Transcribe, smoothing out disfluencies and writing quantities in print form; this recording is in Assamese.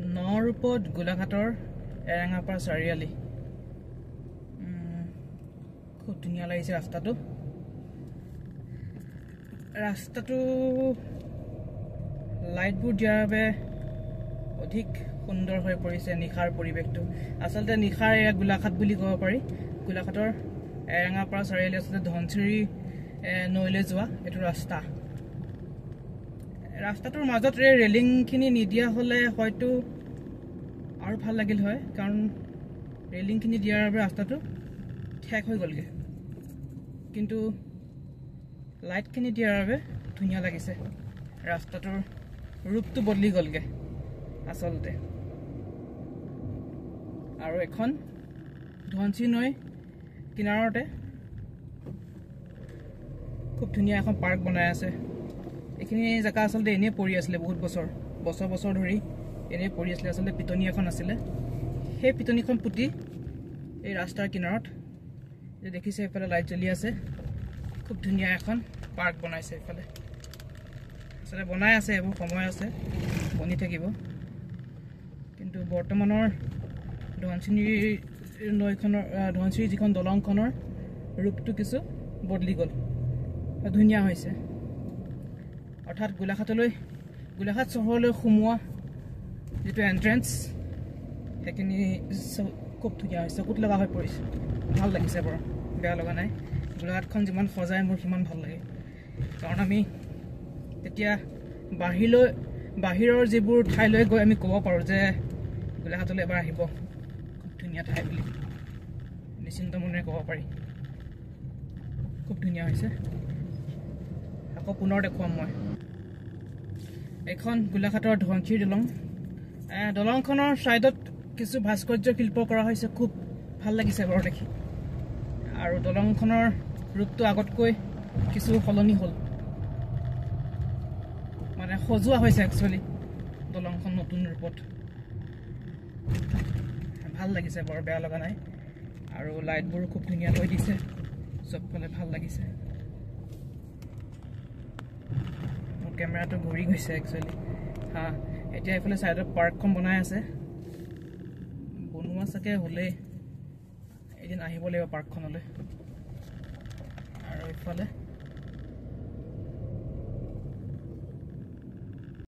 নৰূপত গোলাঘাটৰ এৰেঙাপাৰা চাৰিআলি খুব ধুনীয়া লাগিছে ৰাস্তাটো লাইটবোৰ দিয়াৰ বাবে অধিক সুন্দৰ হৈ পৰিছে নিশাৰ পৰিৱেশটো আচলতে নিশাৰ এয়া গোলাঘাট বুলি ক'ব পাৰি গোলাঘাটৰ এৰেঙাপাৰা চাৰিআলি আচলতে ধনচিৰি নৈলৈ যোৱা এইটো ৰাস্তাটোৰ মাজত ৰেলিংখিনি নিদিয়া হ'লে হয়তো আৰু ভাল লাগিল হয় কাৰণ ৰেলিংখিনি দিয়াৰ বাবে ৰাস্তাটো ঠেক হৈ গ'লগে কিন্তু লাইটখিনি দিয়াৰ বাবে ধুনীয়া লাগিছে ৰাস্তাটোৰ ৰূপটো বদলি গ'লগে আচলতে আৰু এখন ধনচিৰি নৈ কিনাৰতে খুব ধুনীয়া এখন পাৰ্ক বনাই আছে এইখিনি জায়গা আচলতে এনেই পৰি আছিলে বহুত বছৰ ধৰি এনেই পৰি আছিলে আচলতে পিটনি এখন আছিলে সেই পিটনিখন পুতি এই ৰাস্তাৰ কিনাৰত যে দেখিছে এইফালে লাইট জ্বলি আছে খুব ধুনীয়া এখন পাৰ্ক বনাইছে এইফালে আচলতে বনাই আছে এইবোৰ সময় আছে বনি থাকিব কিন্তু বৰ্তমানৰ ধনচিৰি যিখন দলংখনৰ ৰূপটো কিছু বদলি গ'ল ধুনীয়া হৈছে অৰ্থাৎ গোলাঘাট চহৰলৈ সোমোৱা যিটো এন্ট্ৰেন্স সেইখিনি খুব ধুনীয়া হৈছে চকুত লগা হৈ পৰিছে ভাল লাগিছে বাৰু বেয়া লগা নাই গোলাঘাটখন যিমান সজায় মোৰ সিমান ভাল লাগে কাৰণ আমি তেতিয়া বাহিৰৰ যিবোৰ ঠাইলৈ গৈ আমি ক'ব পাৰোঁ যে গোলাঘাটলৈ এবাৰ আহিব খুব ধুনীয়া ঠাই বুলি নিশ্চিন্ত মনেৰে ক'ব পাৰি খুব ধুনীয়া হৈছে আকৌ পুনৰ দেখুৱাম মই এখন গোলাঘাটৰ ধনচিৰি দলংখনৰ ছাইডত কিছু ভাস্কৰ্য শিল্প কৰা হৈছে খুব ভাল লাগিছে বাৰু দেখি আৰু দলংখনৰ ৰূপটো আগতকৈ কিছু সলনি হ'ল মানে সজোৱা হৈছে একচুৱেলি দলংখন নতুন ৰূপত ভাল লাগিছে বৰ বেয়া লগা নাই আৰু লাইটবোৰো খুব ধুনীয়াকৈ দিছে চবফালে ভাল লাগিছে মোৰ কেমেৰাটো ঘূৰি গৈছে একচুৱেলি এতিয়া এইফালে ছাইডত পাৰ্কখন বনাই আছে বনোৱা চাগে হ'লেই এদিন আহিব লাগিব পাৰ্কখনলৈ আৰু এইফালে